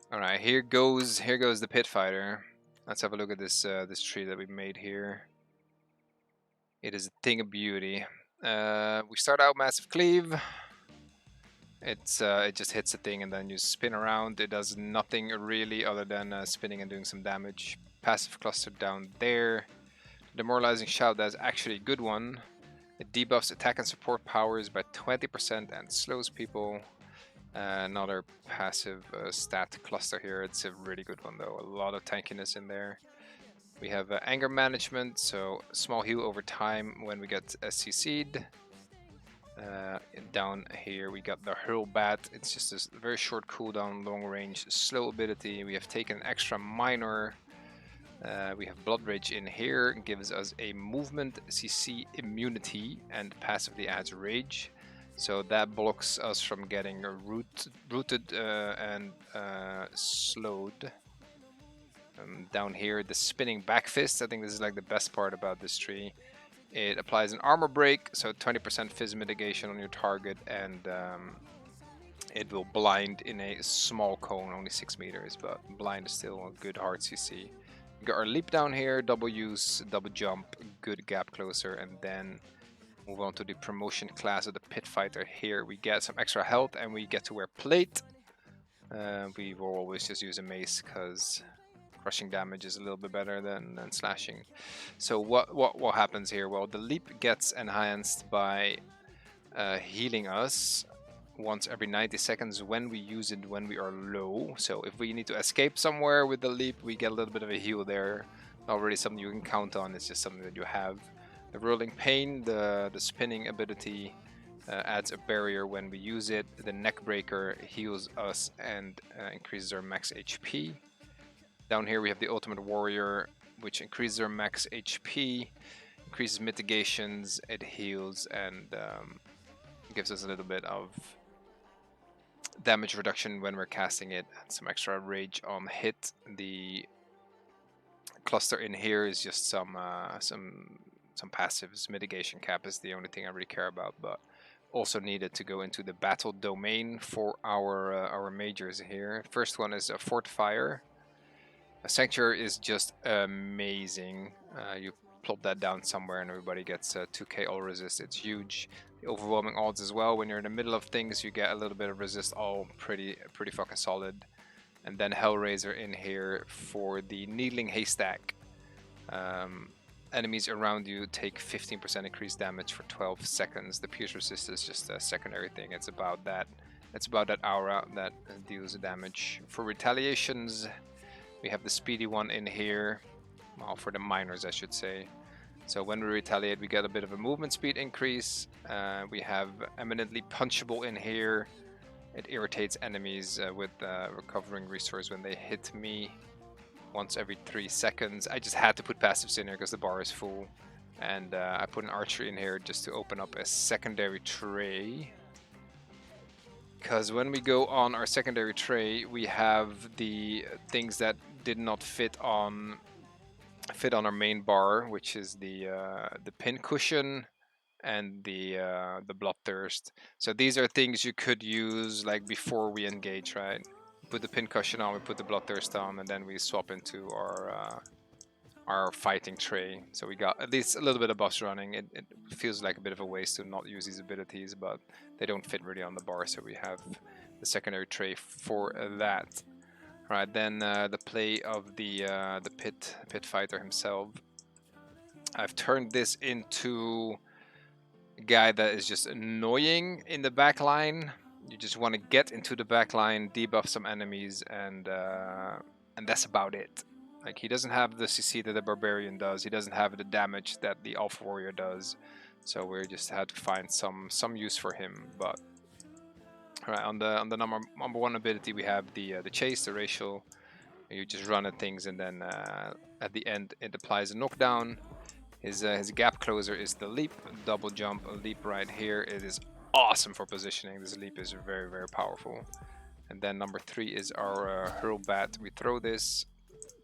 All right, here goes the pit fighter. Let's have a look at this this tree that we made here. It is a thing of beauty. We start out massive cleave. It just hits the thing and then you spin around. It does nothing really other than spinning and doing some damage. Passive cluster down there. Demoralizing shout, that's actually a good one. It debuffs attack and support powers by 20% and slows people. Another passive stat cluster here. It's a really good one though. A lot of tankiness in there. We have anger management, so small heal over time when we get CC'd. Down here we got the hurl bat. It's just a very short cooldown, long range, slow ability. We have taken extra minor. We have blood rage in here. It gives us a movement CC immunity and passively adds rage. So that blocks us from getting rooted and slowed. Down here, the spinning back fist. I think this is like the best part about this tree. It applies an armor break, so 20% fizz mitigation on your target, and it will blind in a small cone, only 6 meters, but blind is still a good hard CC. We got our leap down here, double use, double jump, good gap closer, and then move on to the promotion class of the pit fighter. Here we get some extra health and we get to wear plate. We will always just use a mace because crushing damage is a little bit better than slashing. So what happens here? Well, the leap gets enhanced by healing us once every 90 seconds when we use it when we are low. So if we need to escape somewhere with the leap, we get a little bit of a heal there. Not really something you can count on, it's just something that you have. The rolling pain, the spinning ability adds a barrier when we use it. The neck breaker heals us and increases our max HP. Down here we have the ultimate warrior, which increases our max HP, increases mitigations, it heals, and gives us a little bit of damage reduction when we're casting it, and some extra rage on hit. The cluster in here is just some passives. Mitigation cap is the only thing I really care about, but also needed to go into the battle domain for our majors here. First one is a fortifier. A sanctuary is just amazing. You plop that down somewhere and everybody gets 2k all resist. It's huge. The overwhelming odds as well. When you're in the middle of things, you get a little bit of resist all pretty fucking solid. And then Hellraiser in here for the needling haystack. Enemies around you take 15% increased damage for 12 seconds. The pierce resist is just a secondary thing. It's about that. It's about that aura that deals the damage. For retaliations, we have the speedy one in here. Well, for the minors, I should say. So when we retaliate, we get a bit of a movement speed increase. We have eminently punchable in here. It irritates enemies with recovering resource when they hit me once every 3 seconds. I just had to put passives in here because the bar is full. And I put an archery in here just to open up a secondary tray. Because when we go on our secondary tray, we have the things that did not fit on our main bar, which is the pin cushion and the bloodthirst. So these are things you could use like before we engage, right? Put the pin cushion on, we put the bloodthirst on, and then we swap into our fighting tray. So we got at least a little bit of buffs running. It feels like a bit of a waste to not use these abilities, but they don't fit really on the bar, so we have the secondary tray for that. Right, then the play of the pit fighter himself. I've turned this into a guy that is just annoying in the back line. You just want to get into the back line, debuff some enemies, and that's about it. Like, he doesn't have the CC that the barbarian does. He doesn't have the damage that the alpha warrior does. So we just had to find some use for him. But right, on the number one ability, we have the chase, the racial. You just run at things, and then at the end it applies a knockdown. His gap closer is the leap, double jump, a leap right here. It is awesome for positioning. This leap is very, very powerful. And then number 3 is our hurl bat. We throw this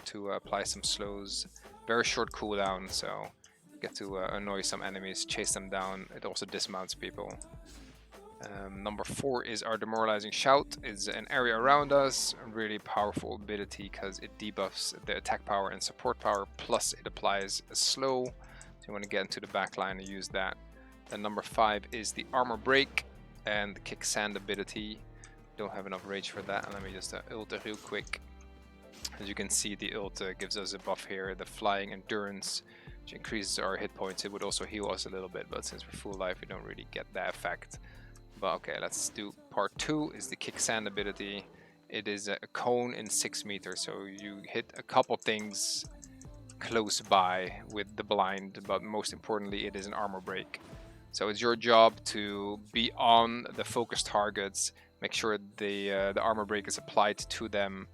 to apply some slows. Very short cooldown, so you get to annoy some enemies, chase them down. It also dismounts people. Number 4 is our Demoralizing Shout. It's an area around us, a really powerful ability because it debuffs the attack power and support power, plus it applies a slow. So you want to get into the back line and use that. Then number 5 is the Armor Break and the Kick Sand ability. Don't have enough rage for that. Let me just ult it real quick. As you can see, the ult gives us a buff here, the Flying Endurance, which increases our hit points. It would also heal us a little bit, but since we're full life, we don't really get that effect. But okay, let's do part 2, is the Kick Sand ability. It is a cone in 6 meters, so you hit a couple things close by with the blind, but most importantly, it is an armor break. So it's your job to be on the focus targets, make sure the armor break is applied to them,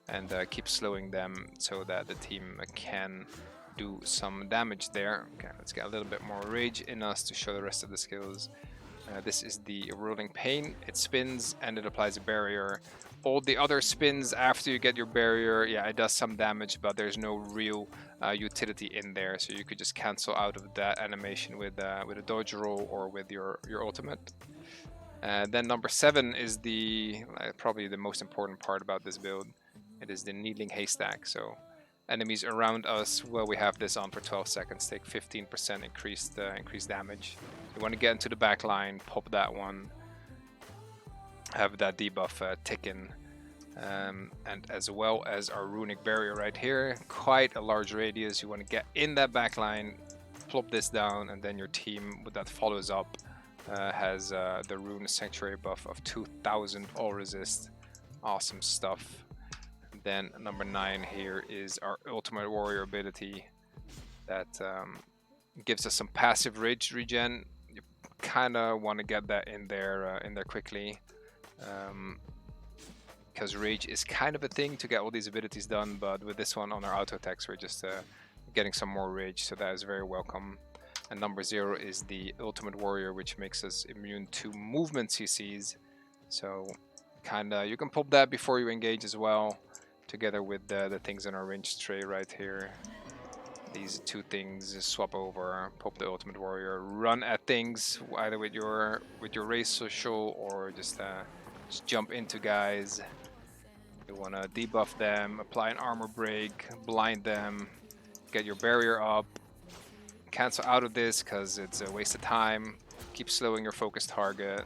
and keep slowing them so that the team can do some damage there. Okay, let's get a little bit more rage in us to show the rest of the skills. This is the Rolling Pain. It spins and it applies a barrier. All the other spins after you get your barrier, yeah, it does some damage, but there's no real utility in there. So you could just cancel out of that animation with a dodge roll or with your ultimate. Then number 7 is the probably the most important part about this build. It is the Kneeling Haystack. So enemies around us, well, we have this on for 12 seconds, take 15% increased damage. You want to get into the back line, pop that one, have that debuff ticking, and as well as our Runic Barrier right here, quite a large radius. You want to get in that back line, plop this down, and then your team that follows up has the Rune Sanctuary buff of 2000 all resist. Awesome stuff. Then number 9 here is our Ultimate Warrior ability that gives us some passive rage regen. You kind of want to get that in there quickly, because rage is kind of a thing to get all these abilities done. But with this one on our auto attacks, we're just getting some more rage, so that is very welcome. And number 0 is the Ultimate Warrior, which makes us immune to movement CCs. So you can pop that before you engage as well, together with the things in our range tray right here. These 2 things swap over, pop the Ultimate Warrior, run at things either with your race social or just jump into guys. You want to debuff them, apply an armor break, blind them, get your barrier up, cancel out of this because it's a waste of time, keep slowing your focus target,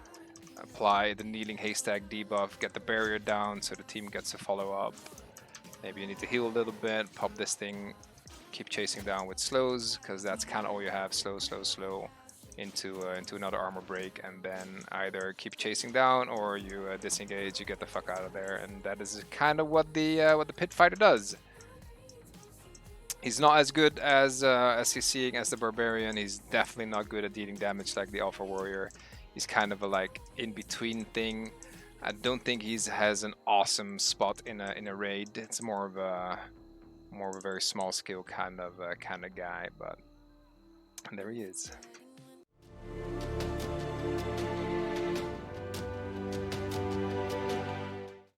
apply the Kneeling Haystack debuff, get the barrier down so the team gets to follow up. Maybe you need to heal a little bit, pop this thing, keep chasing down with slows, because that's kind of all you have, slow, into another armor break, and then either keep chasing down or you disengage, you get the fuck out of there, and that is kind of what the Pit Fighter does. He's not as good as he's seeing as the Barbarian. He's definitely not good at dealing damage like the Alpha Warrior. He's kind of a like in-between thing. I don't think he has an awesome spot in a raid. It's more of a very small scale kind of guy, but there he is.